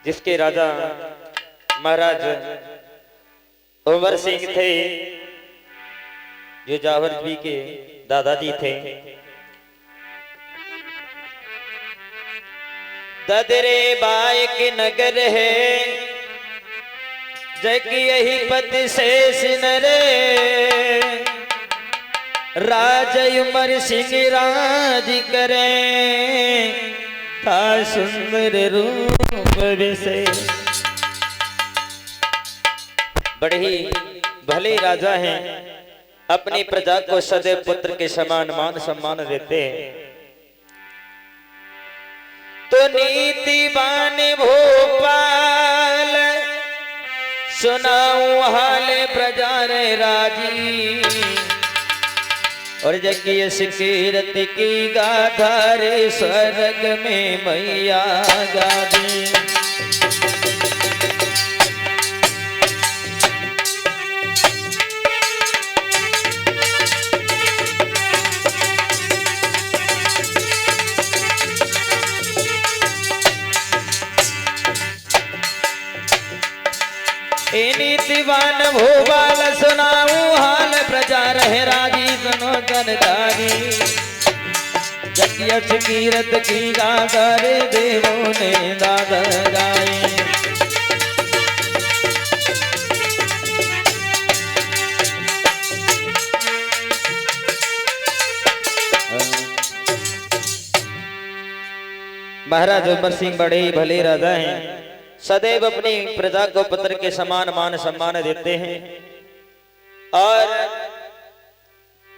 जिसके राजा महाराज उमर सिंह थे, जो जावर जी के दादाजी थे। ददरे बाय के नगर है, जग यही पत शेष नरे, राज उमर सिंह राज करें, था सुंदर रूप विशेष। बड़े ही भले राजा हैं, अपनी प्रजा को सदैव पुत्र के समान मान सम्मान देते हैं। तो नीतिवान भोपाल, सुनाऊं हाल प्रजा रे राजी, और जगिए सिकीरत की गाथा रे, स्वर्ग में मैया गादी। नीतिवान भोपाल, सुनाऊं हाल प्रजा रहे राजी, सुनो जनदारी। जगियत कीरत की गाथा रे, देवों ने दाद गाए। महाराज उमर सिंह बड़े ही भले राजा हैं, सदैव अपनी प्रजा को पुत्र के समान मान सम्मान देते हैं। और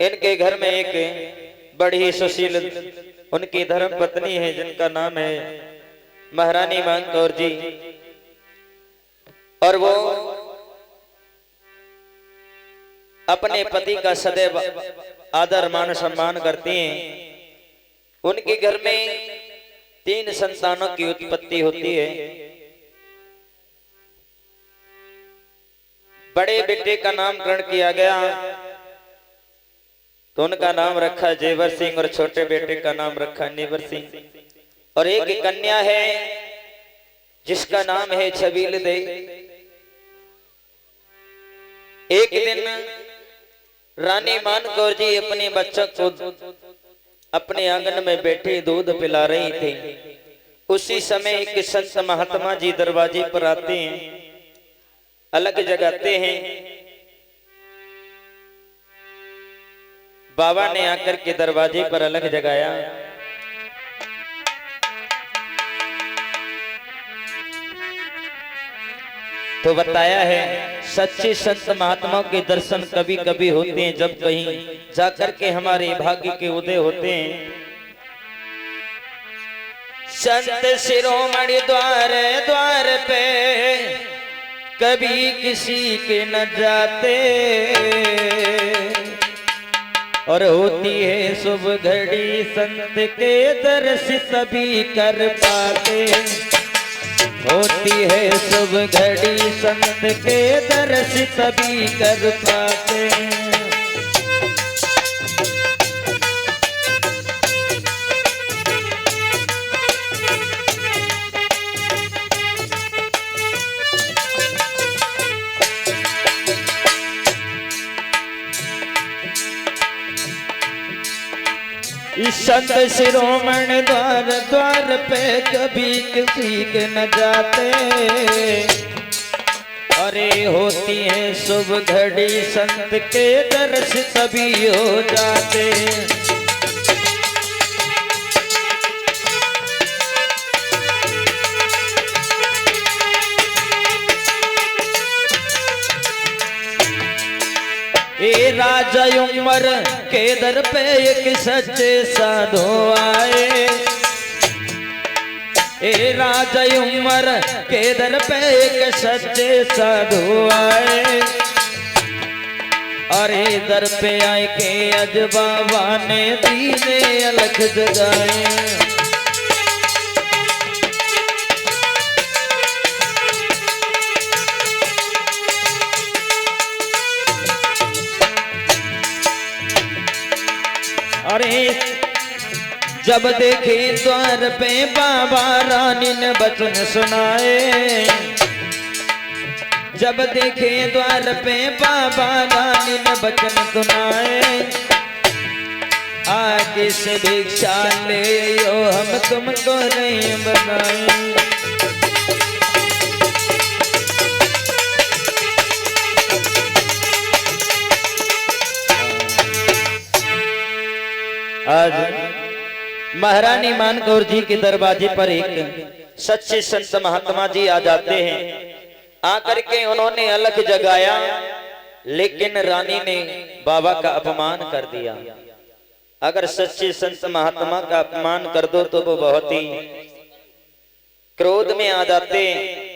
इनके घर में एक बड़ी ही सुशील उनकी धर्म पत्नी है, जिनका नाम है महारानी मान कौर जी। और वो अपने पति का सदैव आदर मान सम्मान करती हैं। उनके घर में 3 संतानों की उत्पत्ति होती है। बड़े बेटे का नामकरण किया गया, तो उनका नाम रखा जेवर सिंह, और छोटे बेटे का नाम रखा नेवर सिंह। और एक कन्या है, जिसका नाम है छबील दे। एक दिन रानी मान कौर जी अपने बच्चों को अपने आंगन में बैठे दूध पिला रही थी। उसी समय एक संत महात्मा जी दरवाजे पर आते हैं, अलग जगाते हैं। बाबा ने आकर के दरवाजे पर अलग जगाया। तो बताया है, सच्चे संत महात्माओं के दर्शन कभी कभी होते हैं, जब कहीं जाकर के हमारे भाग्य के उदय होते हैं। संत शिरोमणि द्वार द्वार पे, कभी किसी के न जाते, और होती है शुभ घड़ी, संत के दर्श सभी कर पाते। होती है शुभ घड़ी, संत के दर्श सभी कर पाते। संत शिरोमणि द्वार द्वार पे, कभी किसी के न जाते, अरे होती है शुभ घड़ी, संत के दर्श सभी हो जाते। ए राजा उमर के दर पे एक सच्चे साधु आए। ए राजा उमर के दर पे एक सच्चे साधु आए। अरे दर पे आए के अज बाबा ने दीने अलग जगाए। अरे जब देखे द्वार पे बाबा रानी ने वचन सुनाए, जब देखे द्वार पे बाबा रानी ने वचन सुनाए, आगे से भिक्षा ले यो हम तुमको नहीं बनाए। आज महारानी मानकौर जी के दरवाजे पर एक सच्चे संत महात्मा जी आ जाते हैं। आकर के उन्होंने अलख जगाया, लेकिन रानी ने बाबा का अपमान कर दिया। अगर सच्चे संत महात्मा का अपमान कर दो तो वो बहुत ही क्रोध में आ जाते हैं।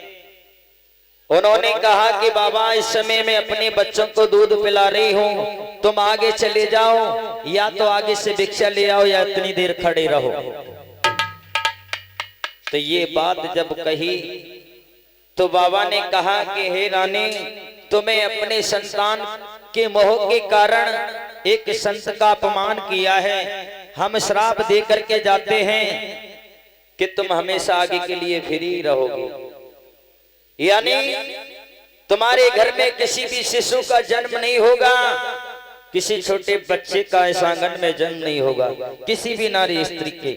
उन्होंने कहा कि बाबा इस समय में अपने बच्चों को दूध पिला रही हूं, तुम आगे चले जाओ, या तो आगे से भिक्षा ले आओ या इतनी देर खड़े रहो। तो ये बात जब कही तो बाबा ने कहा कि हे रानी, तुम्हें अपने संतान के मोह के कारण एक संत का अपमान किया है। हम श्राप दे करके जाते हैं कि तुम हमेशा आगे के लिए फ्री रहोगे, यानी तुम्हारे घर में किसी भी शिशु का जन्म नहीं होगा, किसी छोटे बच्चे का इस आंगन में जन्म नहीं होगा, किसी भी नारी स्त्री के।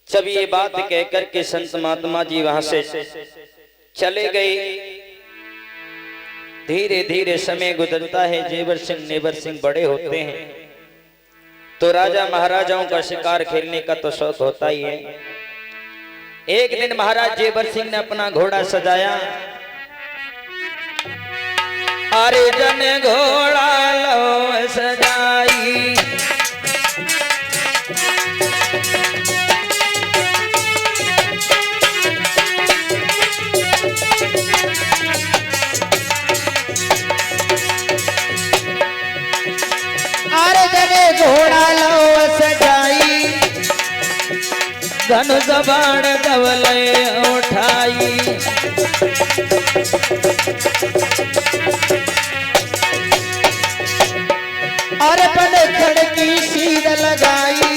जब ये बात कहकर के संत महात्मा जी वहां से चले गए, धीरे धीरे समय गुजरता है। जेवर सिंह नेवर सिंह बड़े होते हैं तो राजा महाराजाओं का शिकार खेलने का तो शौक होता ही है। एक दिन महाराज जेवर सिंह ने अपना घोड़ा सजाया। अरे जन घोड़ा लो सजाई, अरे जन घोड़ा लो सजाई, धनुष बाण धवले उठाई, और पनखड़ की सीध लगाई,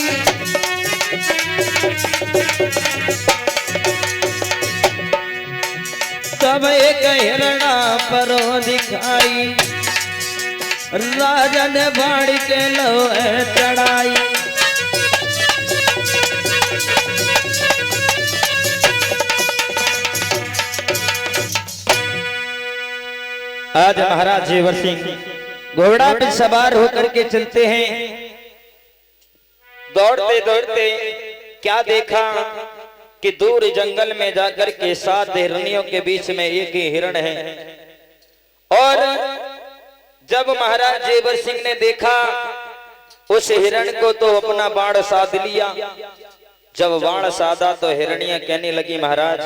तब एक हिरणा परो दिखाई, राजा ने बाण के लोहे चढ़ाई। आज महाराज जेवर सिंह घोड़ा पे सवार होकर के चलते हैं। दौड़ते दौड़ते क्या देखा कि दूर जंगल में जाकर के 7 हिरणियों के बीच में एक ही हिरण है। और जब महाराज जेवर सिंह ने देखा उस हिरण को तो अपना बाण साध लिया। जब बाण साधा तो हिरणियां कहने लगी, महाराज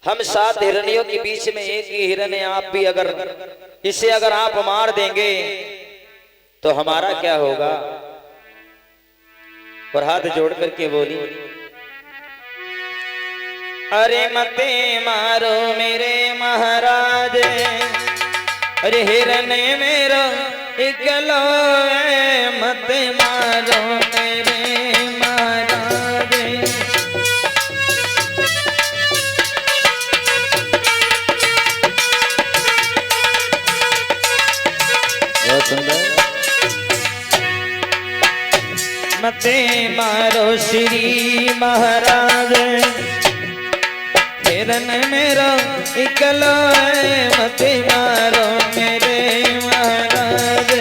हम 7 हिरणियों के बीच में एक ही हिरण है, आप भी इसे अगर आप मार देंगे तो हमारा क्या होगा। और हाथ जोड़ करके बोली, अरे मते मारो मेरे महाराज, अरे हिरण मेरा इकलो है, मते मारो मेरे महाराज। मते मारो श्री महाराज, हिरण मेरा इकलो है, मते मारो मेरे महाराज।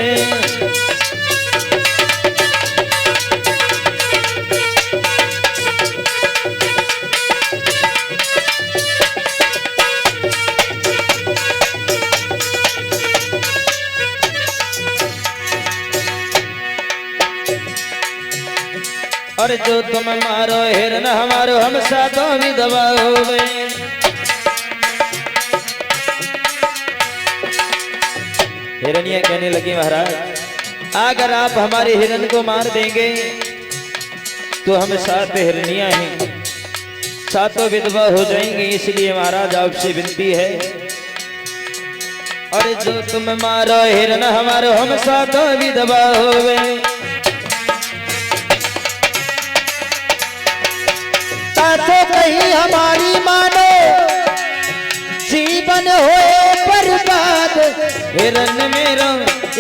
और जो तुम मारो हिरण हमारो, हम 7 विधवा होवे। हिरणियां कहने लगी, महाराज अगर आप हमारे हिरण को मार देंगे तो हम 7 हिरणियां हैं, 7 विधवा हो जाएंगी, इसलिए महाराज आपसे विनती है। और जो तुम मारो हिरण हमारो, हम 7 विधवा होवे। नहीं हमारी मानो, जीवन होए बर्बाद। हिरन मेरो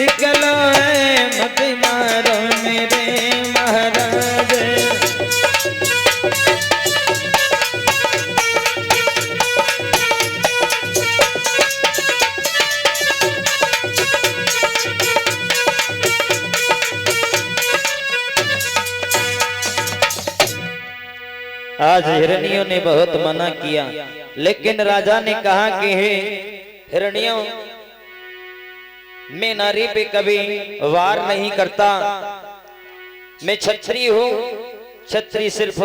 इकलो है, मत मारो मेरे महाराज। आज हिरनियों ने बहुत मना किया, लेकिन राजा ने कहा कि हे हिरनियों, मैं नारी पे कभी वार नहीं करता। मैं क्षत्रिय हूं, क्षत्रिय सिर्फ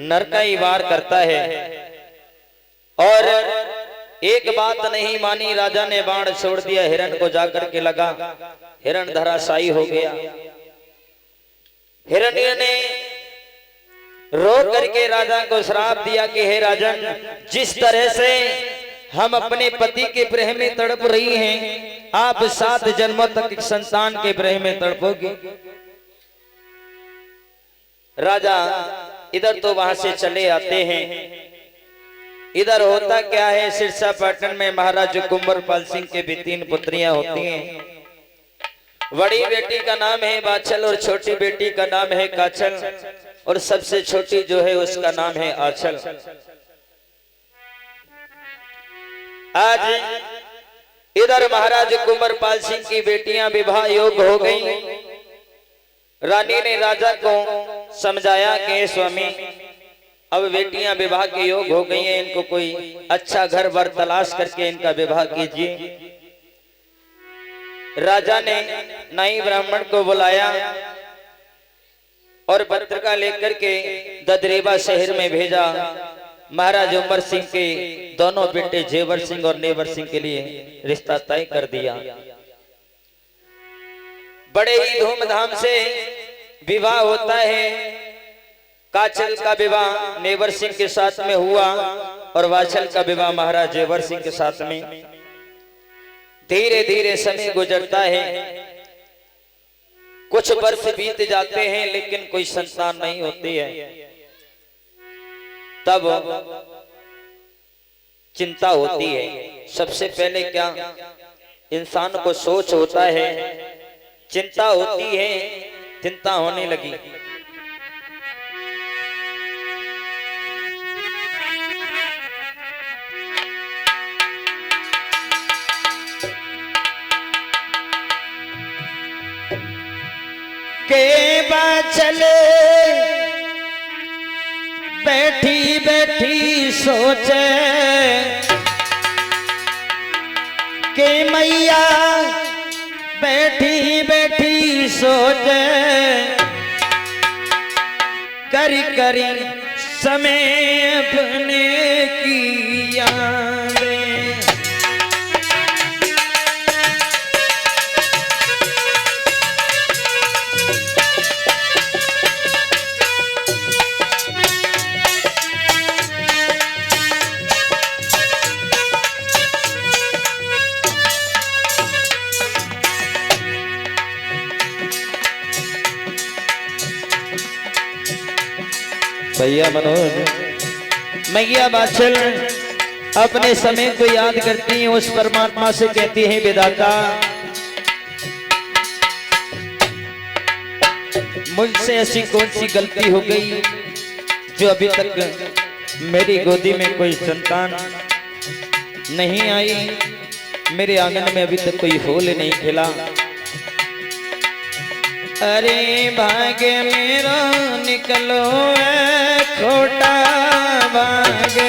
नर का ही वार करता है। और एक बात नहीं मानी, राजा ने बाण छोड़ दिया, हिरण को जाकर के लगा, हिरण धराशायी हो गया। हिरण्य ने रो करके राजा को श्राप दिया कि हे राजन, जिस तरह से हम अपने पति के प्रेम में तड़प रही हैं, आप 7 जन्मों तक संतान के प्रेम में तड़पोगे। राजा इधर तो वहां से चले आते हैं। इधर होता क्या है, सिरसा पाटन में महाराज कुंवरपाल सिंह के भी 3 पुत्रियां होती हैं। बड़ी बेटी का नाम है बाछल और छोटी बेटी का नाम है काछल, और सबसे छोटी जो है उसका नाम है आंचल। आज इधर महाराज कुंवरपाल सिंह की बेटियां विवाह योग्य हो गई। रानी ने राजा को समझाया कि स्वामी, अब बेटियां विवाह के योग्य हो गई हैं, इनको कोई अच्छा घर वर तलाश करके इनका विवाह कीजिए। राजा ने नाई ब्राह्मण को बुलाया और पत्रिका लेकर के ददरेवा शहर में भेजा। महाराज उमर सिंह के दोनों बेटे जेवर सिंह और नेवर सिंह के लिए रिश्ता तय कर दिया। बड़े ही धूमधाम से विवाह होता है। काचल का विवाह नेवर सिंह के साथ में हुआ और वाचल का विवाह महाराज जेवर सिंह के साथ में। धीरे धीरे समय गुजरता है, कुछ वर्ष बीत जाते हैं, लेकिन कोई संतान नहीं होती है। तब चिंता होती है। सबसे पहले क्या इंसान को सोच होता है, चिंता होती है, चिंता होने लगी। के बाचले बैठी बैठी सोचे के मैया बैठी बैठी सोचे, करी करी समय अपने की यादें। भैया मनोज, मैया बाछल अपने समय को याद करती हैं, उस परमात्मा से कहती हैं विधाता, मुझसे ऐसी कौन सी गलती हो गई जो अभी तक मेरी गोदी में कोई संतान नहीं आई, मेरे आंगन में अभी तक कोई फूल नहीं खिला। अरे भाग्य मेरा निकलो है खोटा भाग्य,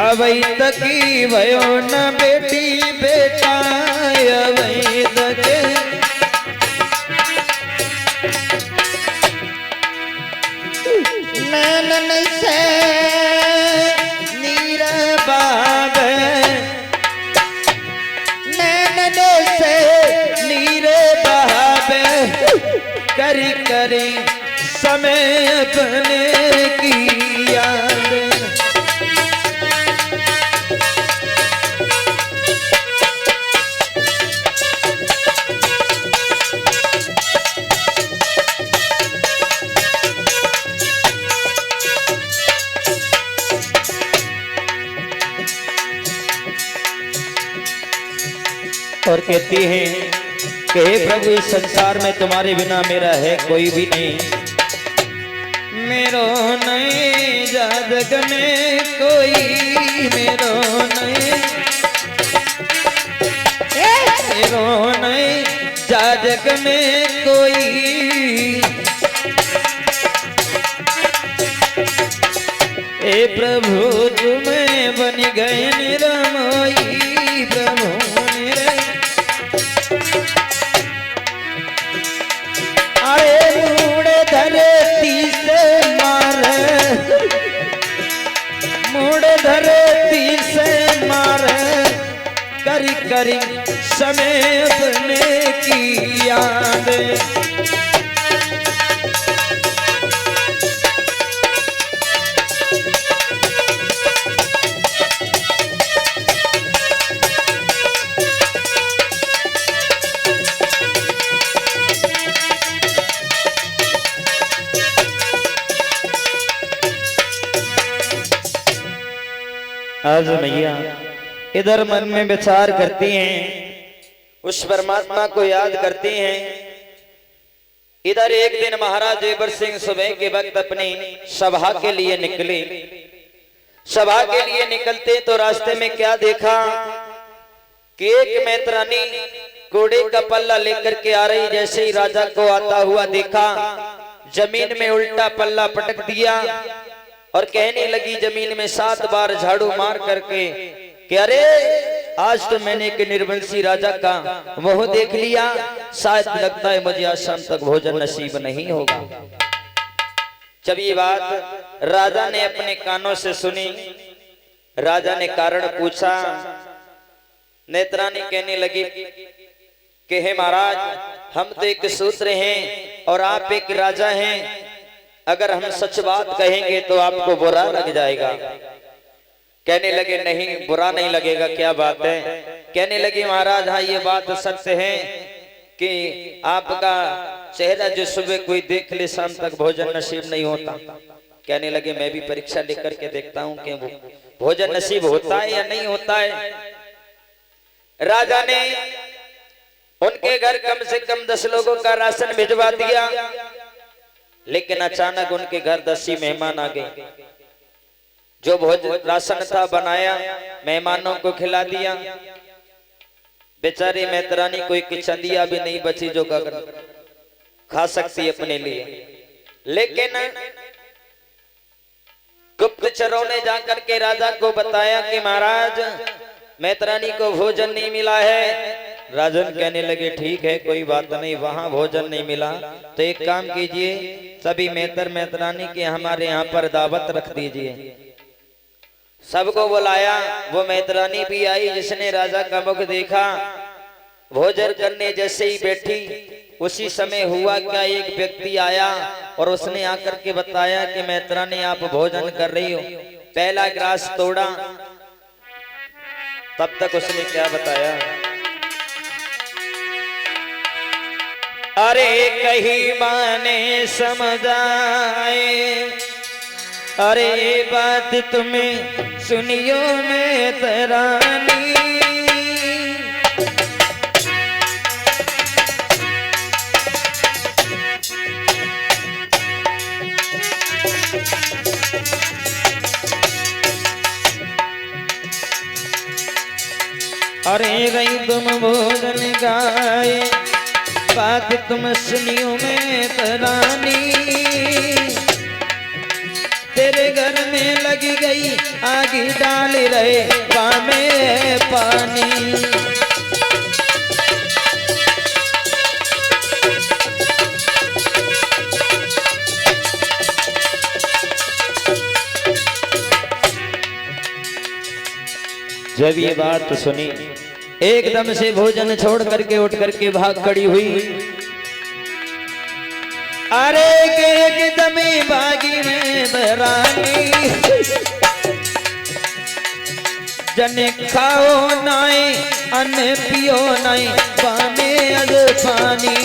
अवै तकी भयो न बेटी बेटा, अवै तके नैनन से नीर बाब, नैनन से नीर बाब, करी करी समय अपने की याद। कहती है कि हे प्रभु इस संसार में तुम्हारे बिना मेरा है कोई भी नहीं। मेरो नहीं जग में कोई, मेरो नहीं, मेरो नहीं जग में कोई। हे प्रभु तुम्हें बन गए निरमोई, प्रभु अरे मुड़े धरती से मारे, मुड़े धरती से मारे, करी करी समय अपने की याद। आज मैया इधर मन में विचार करती हैं, उस परमात्मा को याद करती हैं। इधर एक दिन महाराज देवर सिंह सुबह के वक्त अपनी सभा के लिए निकले। सभा के लिए निकलते तो रास्ते में क्या देखा कि एक मैत्रानी घोड़े का पल्ला लेकर के आ रही। जैसे ही राजा को आता हुआ देखा, जमीन में उल्टा पल्ला पटक दिया और कहने लगी जमीन में 7 बार झाड़ू मार करके कि अरे आज तो मैंने एक निर्वंशी राजा का मुंह देख लिया, शायद लगता है मुझे आज शाम तक भोजन नसीब नहीं होगा। जब ये बात राजा ने अपने कानों से सुनी, राजा ने कारण पूछा। नेत्रानी कहने लगी कि हे महाराज, हम तो एक सूत्र हैं और आप एक राजा हैं, अगर हम सच बात कहेंगे तो आपको बुरा लग जाएगा। कहने लगे नहीं, बुरा नहीं लगेगा, क्या बात है। कहने लगे महाराज हाँ ये बात सत्य है कि आपका चेहरा जो सुबह कोई देख ले शाम तक भोजन नसीब नहीं होता। कहने लगे मैं भी परीक्षा लेकर के देखता हूँ कि भोजन नसीब होता है या नहीं होता है। राजा ने उनके घर कम से कम 10 लोगों का राशन भिजवा दिया, लेकिन अचानक उनके घर 10 ही मेहमान आ गए। जो भोजन राशन था बनाया, मेहमानों को खिला दिया। बेचारी मैत्रानी कोई की चंदिया भी नहीं बची जो खा सकती अपने लिए। लेकिन गुप्तचरों ने जाकर के राजा को बताया कि महाराज मैत्रानी को भोजन नहीं मिला है। राजन कहने लगे ठीक है कोई बात नहीं, वहां भोजन नहीं मिला तो एक काम कीजिए, सभी मेहतर मैत्रानी के हमारे यहाँ पर दावत रख दीजिए। सबको बुलाया, वो मैत्रानी भी आई जिसने राजा का मुख देखा। भोजन करने जैसे ही बैठी उसी समय हुआ क्या, एक व्यक्ति आया और उसने आकर के बताया कि मैत्रानी आप भोजन कर रही हो। पहला ग्रास तोड़ा, तब तक उसने क्या बताया, अरे कहीं माने समझाए, अरे ये बात तुम्हें सुनियो मैत्रानी। अरे गई तुम भोजन गाए, बात तुम सुनियो मैत्रानी। तेरे घर में लगी गई आग डाल रहे पामे पानी। जब ये बात सुनी एकदम से भोजन छोड़ करके उठ करके भाग खड़ी हुई। अरे एकदम भागी में बरानी, जने खाओ नाई अन्न पियो नाई पाने अज पानी।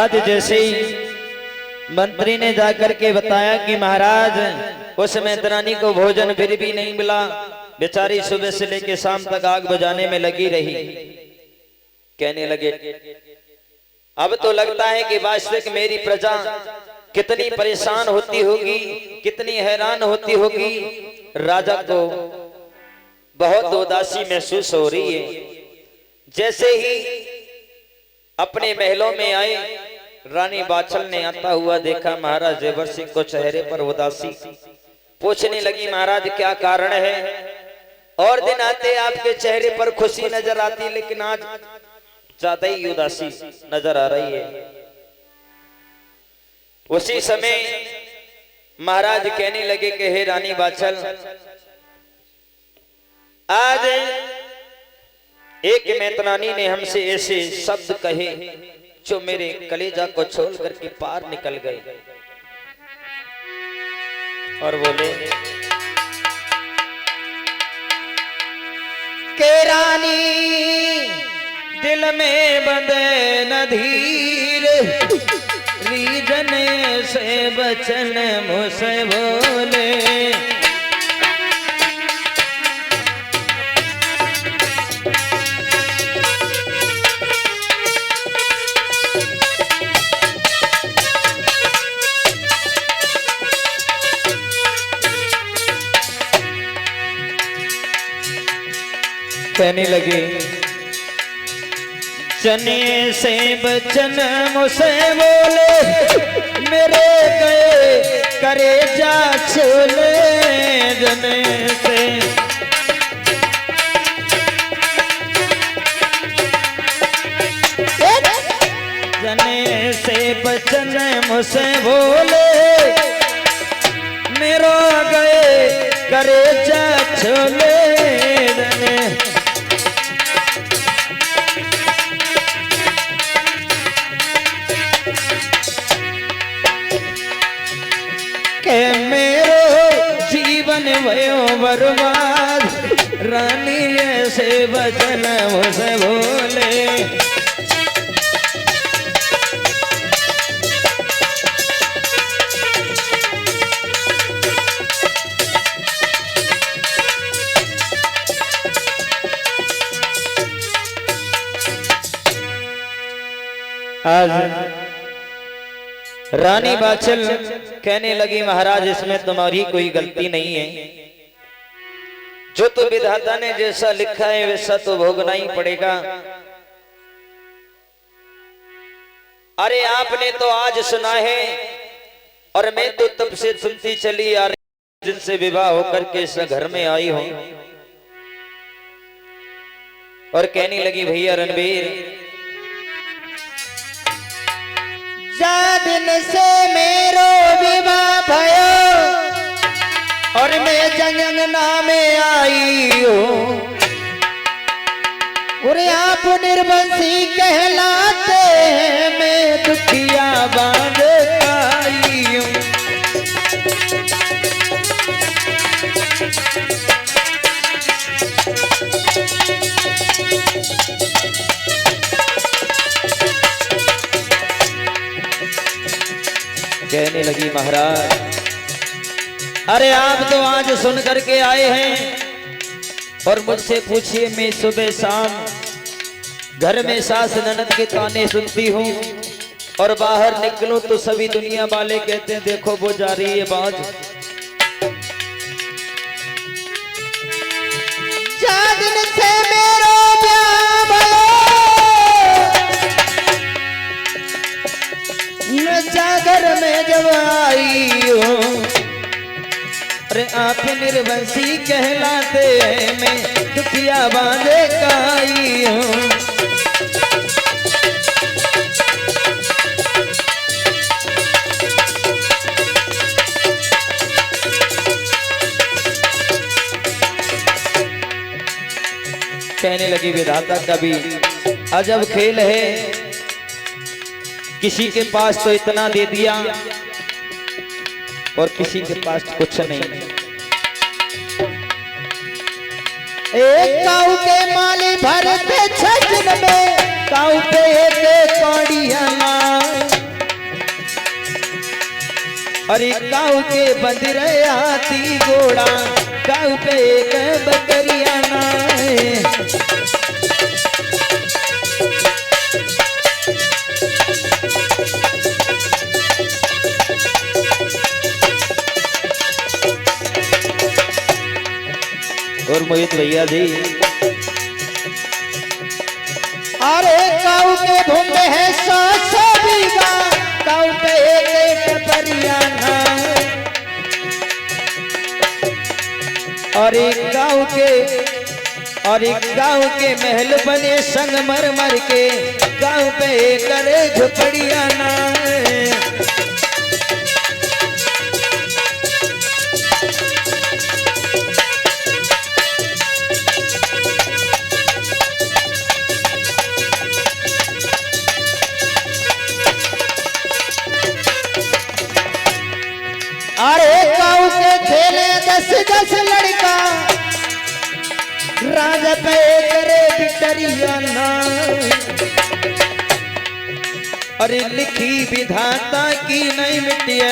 आज जैसे ही मंत्री ने जाकर के बताया कि महाराज उस मैतरानी को भोजन फिर भी नहीं मिला, बेचारी सुबह से लेकर शाम तक आग बुझाने में लगी रही। कहने लगे अब तो लगता है कि वास्तविक मेरी प्रजा कितनी परेशान होती होगी, कितनी हैरान होती होगी। राजा को बहुत उदासी महसूस हो रही है। जैसे ही अपने महलों में आए, रानी बाछल ने आता हुआ देखा महाराज जेवर सिंह को चेहरे पर उदासी। पूछने लगी महाराज क्या कारण है? और दिन आते आपके चेहरे पर खुशी नजर आती, लेकिन आज ज्यादा ही उदासी नजर आ रही है। उसी समय महाराज कहने लगे कि हे रानी बाछल, आज एक मैतरानी ने हमसे ऐसे शब्द कहे जो मेरे कलेजा को छोड़ करके पार निकल गए, और बोले के रानी दिल में बंधे न धीर, रीजन से बचन मुझसे बोले। कहने लगे चने से बचन मुझसे बोले, मेरे गए करे जा छोले जने से। जने से बचन मुझसे बोले, मेरा गए करे जा छोले जने। के मेरो जीवन भयो बर्बाद, रानी ऐसे बचन मुझसे बोले। आज रानी बाछल कहने लगी महाराज इसमें तुम्हारी कोई गलती नहीं है, जो तो विधाता ने जैसा लिखा है वैसा तो भोगना ही पड़ेगा। अरे आपने तो आज सुना है और मैं तो तब से सुनती चली आ रही, जिनसे विवाह होकर के इस घर में आई हूं। और कहने लगी भैया रणबीर, जा दिन से मेरो विवाह भयो और मैं जंगना में आई हूँ, और आप निर्वंशी कहलाते हैं, मैं दुखिया बांध आई हूँ। कहने लगी महाराज, अरे आप तो आज सुन करके आए हैं और मुझसे पूछिए, मैं सुबह शाम घर में सास ननद के ताने सुनती हूँ, और बाहर निकलूं तो सभी दुनिया वाले कहते हैं देखो वो जा रही है बाज। दिन से मेरो जागर में जब आई हूँ, अरे आप निर्वंशी कहलाते हैं, मैं दुखिया बांधे का आई हूँ। कहने लगी विधाता का भी अजब खेल है, किसी के पास तो इतना दे दिया और किसी के पास कुछ नहीं। एक काऊ के माली भरते 6 दिन में, काऊ पे एक कौड़िया ना। अरे गाँव के बंदर हाथी घोड़ा गाँव पे एक बकरिया ना और मोहित भैया जी अरे गाँव के भूमि है 100 बीघा गाँव पे एक बरियाना और एक गांव के महल बने संगमरमर के गांव पे करे झुपड़िया ना अरे गाँव के खेले 10 लड़का राजा पे करे बिटरिया ना अरे लिखी विधाता की नहीं मिटिया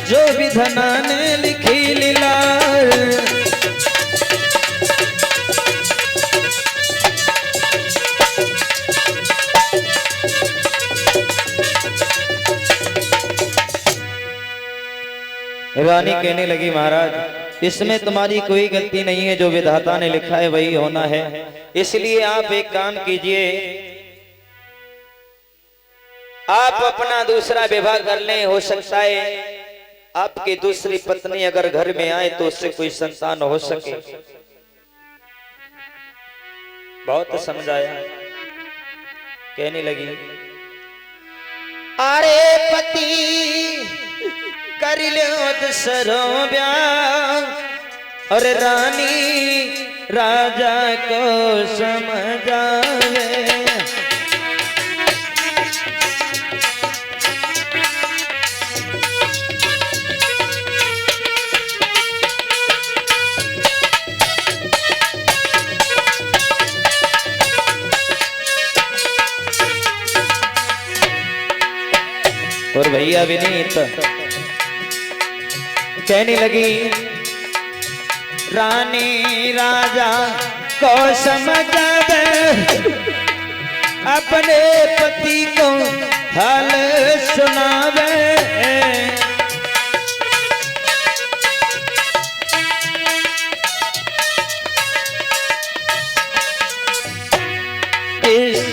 जो विधना ने लिखी लीला रानी कहने लगी महाराज इसमें तुम्हारी कोई गलती नहीं है जो विधाता ने लिखा है वही होना है इसलिए आप एक काम कीजिए आप अपना दूसरा विवाह कर लें हो सकता है आपकी दूसरी पत्नी अगर घर में आए तो उससे कोई संतान हो सके बहुत समझाया कहने लगी अरे पति कर लो दसरो ब्याह और रानी राजा को समझावे और भैया विनीत कहने लगी रानी राजा को समझावे अपने पति को हाल सुनावे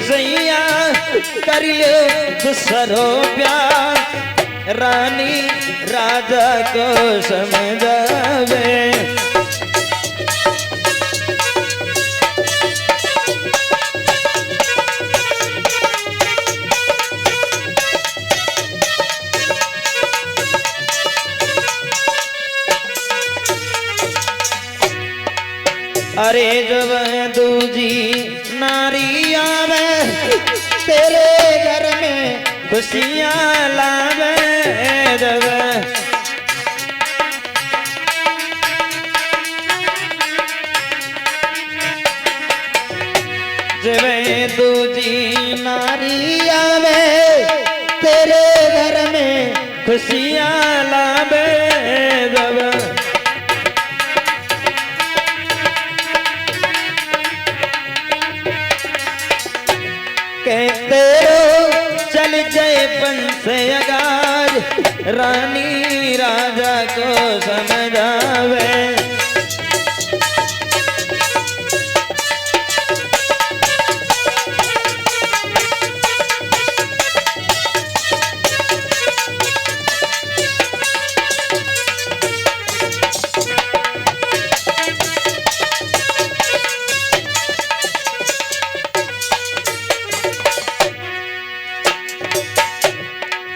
सैया कर लो दूसरो प्यार रानी राजा को समझावे अरे जब दूजी नारी आवे तेरे घर में खुशियाँ लावे जब जब दूजी नारी आवे तेरे घर में खुशियाँ लावे जब कहते हो चल जाए पंस अगार रानी राजा को समझावे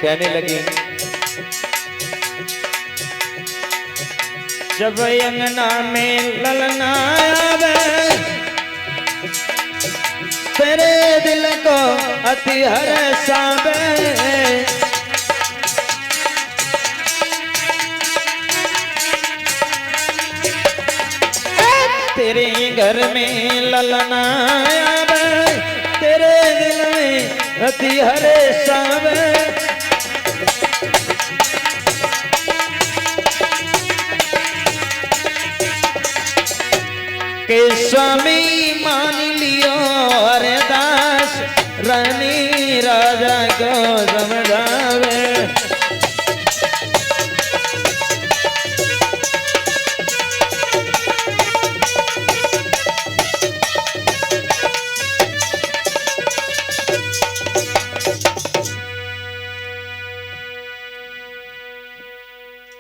कहने लगी जब अंगना में ललना आवे तेरे दिल को अति हर्षावे तेरे घर में ललना आवे तेरे दिल में अति हर्षावे के स्वामी मान लियो अरे दास रानी राजा को समझावे।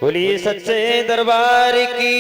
बोलिए सच्चे दरबार की